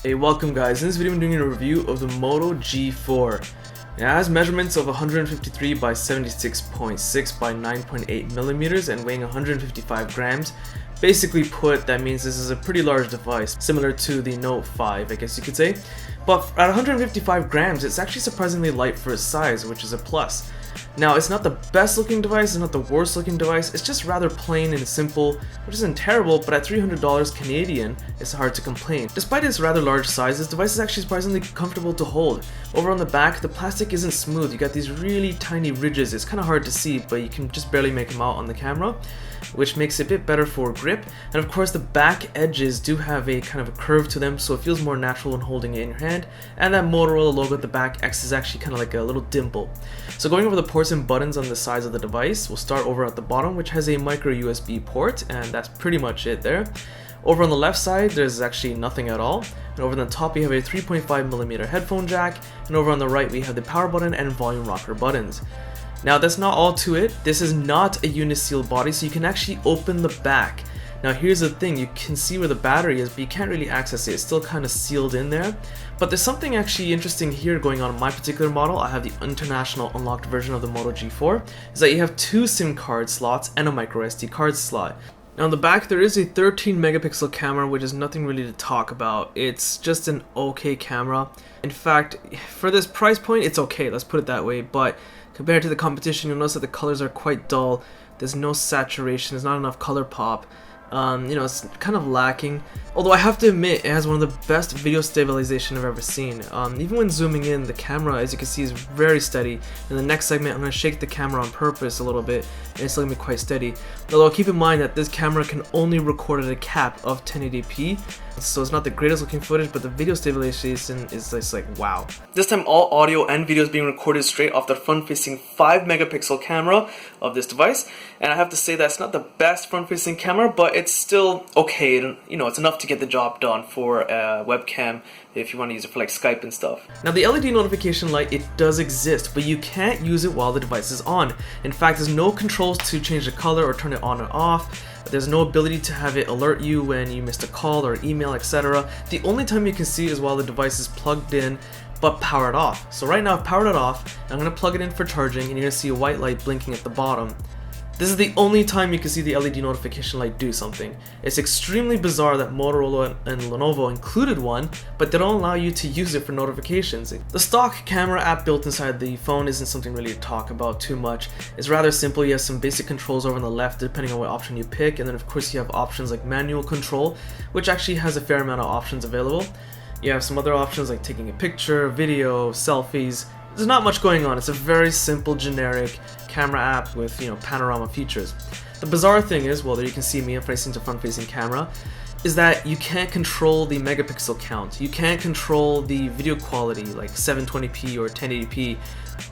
Hey, welcome guys. In this video I'm doing a review of the Moto G4. It has measurements of 153 by 76.6 by 9.8 millimeters and weighing 155 grams. Basically put, that means this is a pretty large device, similar to the Note 5, I guess you could say. But at 155 grams, it's actually surprisingly light for its size, which is a plus. Now, it's not the best looking device, it's not the worst looking device, it's just rather plain and simple, which isn't terrible, but at $300 Canadian, it's hard to complain. Despite its rather large size, this device is actually surprisingly comfortable to hold. Over on the back, the plastic isn't smooth, you got these really tiny ridges, it's kind of hard to see, but you can just barely make them out on the camera, which makes it a bit better for grip. And of course, the back edges do have a kind of a curve to them, so it feels more natural when holding it in your hand, and that Motorola logo at the back acts as actually kind of like a little dimple. So going over the ports and buttons on the sides of the device, we'll start over at the bottom, which has a micro USB port, and that's pretty much it there. Over on the left side, there's actually nothing at all. And over on the top, we have a 3.5mm headphone jack, and over on the right, we have the power button and volume rocker buttons. Now, that's not all to it. This is not a uniseal body, so you can actually open the back. Now, here's the thing, you can see where the battery is, but you can't really access it. It's still kind of sealed in there. But there's something actually interesting here going on in my particular model. I have the international unlocked version of the Moto G4, is that you have two SIM card slots and a micro SD card slot. Now on the back there is a 13 megapixel camera, which is nothing really to talk about. It's just an okay camera. In fact, for this price point it's okay, let's put it that way, but compared to the competition you'll notice that the colors are quite dull. There's no saturation, there's not enough color pop. It's kind of lacking. Although I have to admit, it has one of the best video stabilization I've ever seen. Even when zooming in, the camera, as you can see, is very steady. In the next segment, I'm going to shake the camera on purpose a little bit, and it's going to be quite steady. Although keep in mind that this camera can only record at a cap of 1080p, so it's not the greatest looking footage, but the video stabilization is just like wow. This time all audio and video is being recorded straight off the front facing 5 megapixel camera of this device, and I have to say that's not the best front facing camera, but it's still okay. It's enough to get the job done for a webcam if you want to use it for like Skype and stuff. Now the LED notification light, it does exist, but you can't use it while the device is on. In fact, there's no controls to change the color or turn it on and off. There's no ability to have it alert you when you missed a call or email, etc. The only time you can see is while the device is plugged in but powered off. So right now I've powered it off, I'm going to plug it in for charging, and you're going to see a white light blinking at the bottom. This is the only time you can see the LED notification light do something. It's extremely bizarre that Motorola and Lenovo included one, but they don't allow you to use it for notifications. The stock camera app built inside the phone isn't something really to talk about too much. It's rather simple. You have some basic controls over on the left depending on what option you pick, and then of course you have options like manual control, which actually has a fair amount of options available. You have some other options like taking a picture, video, selfies. There's not much going on. It's a very simple, generic camera app with, panorama features. The bizarre thing is, well, there you can see me facing to front-facing camera, is that you can't control the megapixel count. You can't control the video quality, like 720p or 1080p.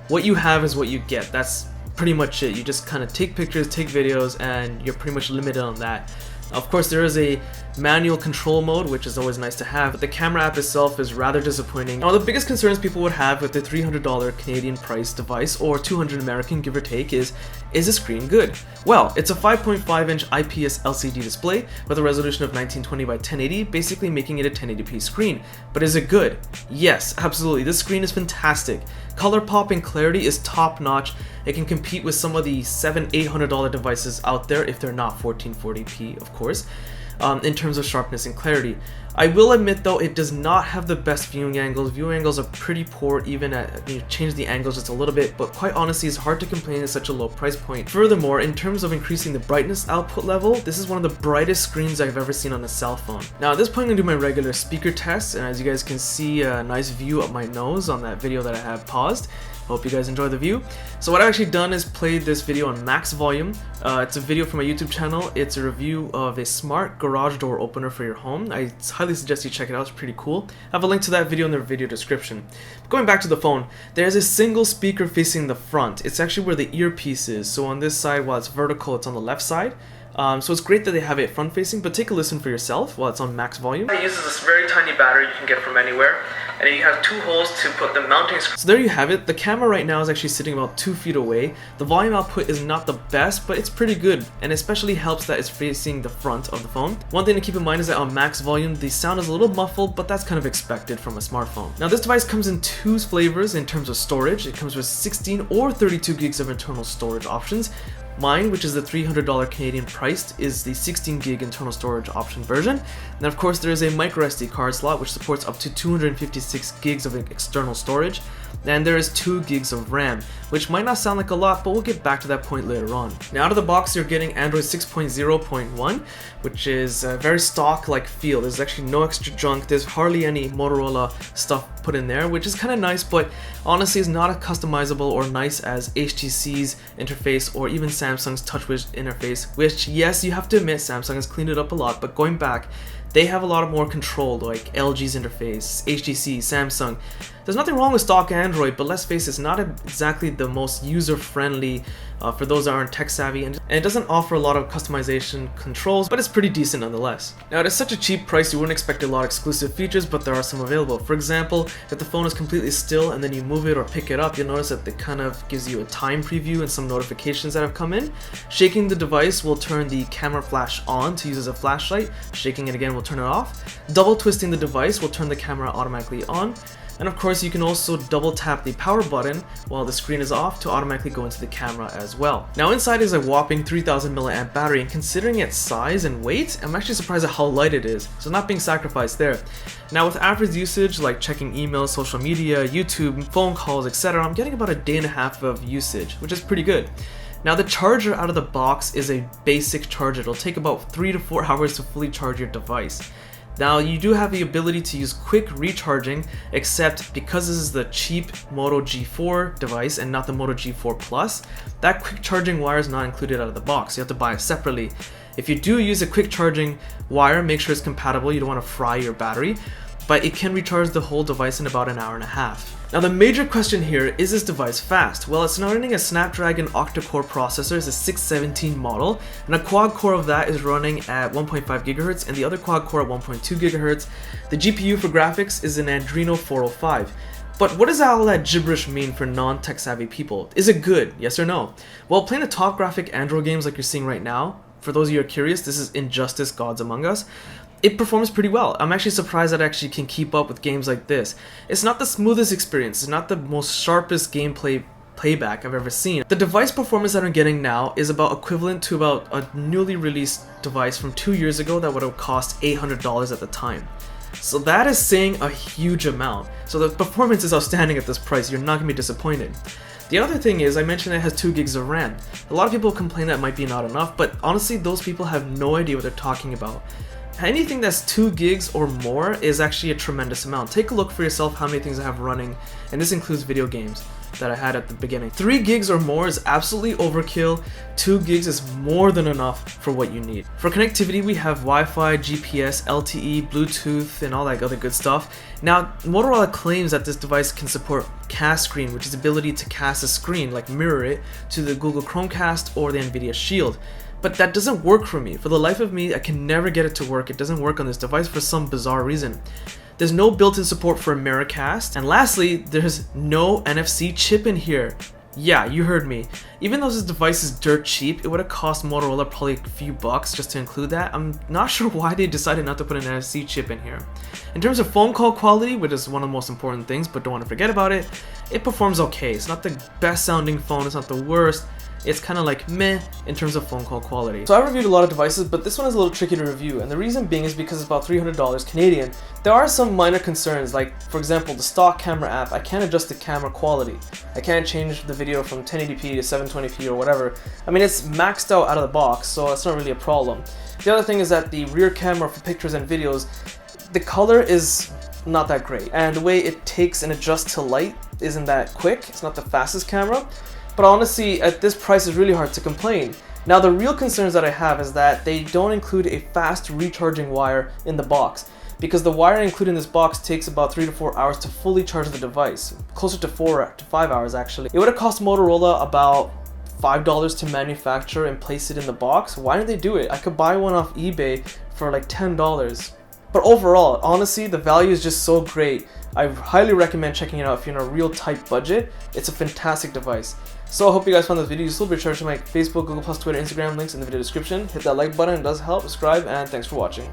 What you have is what you get. That's pretty much it. You just kind of take pictures, take videos, and you're pretty much limited on that. Of course, there is a manual control mode, which is always nice to have, but the camera app itself is rather disappointing. Now, the biggest concerns people would have with the $300 Canadian price device, or $200 American give or take, is the screen good? Well, it's a 5.5-inch IPS LCD display with a resolution of 1920 by 1080, basically making it a 1080p screen. But is it good? Yes, absolutely. This screen is fantastic. Color pop and clarity is top notch. It can compete with some of the $700-800 devices out there if they're not 1440p, of course, in terms of sharpness and clarity. I will admit though, it does not have the best viewing angles. Viewing angles are pretty poor, even at, change the angles just a little bit, but quite honestly, it's hard to complain at such a low price point. Furthermore, in terms of increasing the brightness output level, this is one of the brightest screens I've ever seen on a cell phone. Now at this point, I'm going to do my regular speaker test, and as you guys can see, a nice view of my nose on that video that I have paused. Hope you guys enjoy the view. So what I've actually done is played this video on max volume. It's a video from my YouTube channel. It's a review of a smart garage door opener for your home. I highly suggest you check it out. It's pretty cool. I have a link to that video in the video description. Going back to the phone, there's a single speaker facing the front. It's actually where the earpiece is. So on this side, while it's vertical, it's on the left side. So it's great that they have it front facing, but take a listen for yourself while it's on max volume. It uses this very tiny battery you can get from anywhere, and you have 2 holes to put the mounting screw. So there you have it. The camera right now is actually sitting about 2 feet away. The volume output is not the best, but it's pretty good, and especially helps that it's facing the front of the phone. One thing to keep in mind is that on max volume, the sound is a little muffled, but that's kind of expected from a smartphone. Now this device comes in 2 flavors in terms of storage. It comes with 16 or 32 gigs of internal storage options. Mine, which is the $300 Canadian priced, is the 16 gig internal storage option version. And of course there is a micro SD card slot which supports up to 256 gigs of external storage, and there is 2 gigs of RAM, which might not sound like a lot, but we'll get back to that point later on. Now out of the box you're getting Android 6.0.1, which is a very stock-like feel. There's actually no extra junk, there's hardly any Motorola stuff put in there, which is kind of nice, but honestly is not as customizable or nice as HTC's interface or even Samsung's TouchWiz interface, which, yes, you have to admit Samsung has cleaned it up a lot, but going back, they have a lot more control, like LG's interface, HTC, Samsung. There's nothing wrong with stock Android, but let's face it, it's not exactly the most user-friendly for those that aren't tech savvy, and it doesn't offer a lot of customization controls, but it's pretty decent nonetheless. Now it is such a cheap price, you wouldn't expect a lot of exclusive features, but there are some available. For example, if the phone is completely still and then you move it or pick it up, you'll notice that it kind of gives you a time preview and some notifications that have come in. Shaking the device will turn the camera flash on to use as a flashlight. Shaking it again will turn it off. Double twisting the device will turn the camera automatically on. And of course you can also double tap the power button while the screen is off to automatically go into the camera as well. Now inside is a whopping 3000 mAh battery, and considering its size and weight, I'm actually surprised at how light it is, so not being sacrificed there. Now with average usage like checking emails, social media, YouTube, phone calls, etc., I'm getting about a day and a half of usage, which is pretty good. Now the charger out of the box is a basic charger. It'll take about 3 to 4 hours to fully charge your device. Now you do have the ability to use quick recharging, except because this is the cheap Moto G4 device and not the Moto G4 Plus, that quick charging wire is not included out of the box. You have to buy it separately. If you do use a quick charging wire, make sure it's compatible. You don't want to fry your battery, but it can recharge the whole device in about an hour and a half. Now the major question here, is this device fast? Well, it's running a Snapdragon octa-core processor. It's a 617 model, and a quad core of that is running at 1.5 GHz and the other quad core at 1.2 GHz. The GPU for graphics is an Adreno 405. But what does all that gibberish mean for non-tech savvy people? Is it good? Yes or no? Well, playing the top graphic Android games like you're seeing right now, for those of you who are curious, this is Injustice Gods Among Us. It performs pretty well. I'm actually surprised that it actually can keep up with games like this. It's not the smoothest experience, it's not the most sharpest gameplay playback I've ever seen. The device performance that I'm getting now is about equivalent to about a newly released device from 2 years ago that would have cost $800 at the time. So that is saying a huge amount. So the performance is outstanding at this price, you're not going to be disappointed. The other thing is, I mentioned it has 2 gigs of RAM. A lot of people complain that might be not enough, but honestly those people have no idea what they're talking about. Anything that's 2 gigs or more is actually a tremendous amount. Take a look for yourself how many things I have running, and this includes video games that I had at the beginning. 3 gigs or more is absolutely overkill. 2 gigs is more than enough for what you need. For connectivity, we have Wi-Fi, GPS, LTE, Bluetooth, and all that other good stuff. Now, Motorola claims that this device can support cast screen, which is the ability to cast a screen, like mirror it, to the Google Chromecast or the Nvidia Shield. But that doesn't work for me. For the life of me, I can never get it to work. It doesn't work on this device for some bizarre reason. There's no built-in support for Miracast, and lastly, there's no NFC chip in here. Yeah, you heard me. Even though this device is dirt cheap, it would have cost Motorola probably a few bucks just to include that. I'm not sure why they decided not to put an NFC chip in here. In terms of phone call quality, which is one of the most important things, but don't want to forget about it, it performs okay. It's not the best sounding phone, it's not the worst. It's kind of like meh in terms of phone call quality. So I reviewed a lot of devices, but this one is a little tricky to review, and the reason being is because it's about $300 Canadian. There are some minor concerns, like for example the stock camera app. I can't adjust the camera quality. I can't change the video from 1080p to 720p or whatever. I mean, it's maxed out of the box, so that's not really a problem. The other thing is that the rear camera for pictures and videos, the color is not that great, and the way it takes and adjusts to light isn't that quick. It's not the fastest camera. But honestly, at this price, it's really hard to complain. Now, the real concerns that I have is that they don't include a fast recharging wire in the box, because the wire included in this box takes about 3 to 4 hours to fully charge the device, closer to 4 to 5 hours actually. It would have cost Motorola about $5 to manufacture and place it in the box. Why didn't they do it? I could buy one off eBay for like $10. But overall, honestly, the value is just so great. I highly recommend checking it out if you're in a real tight budget. It's a fantastic device. So I hope you guys found this video useful. Be sure to check my Facebook, Google+, Twitter, Instagram links in the video description. Hit that like button, it does help. Subscribe, and thanks for watching.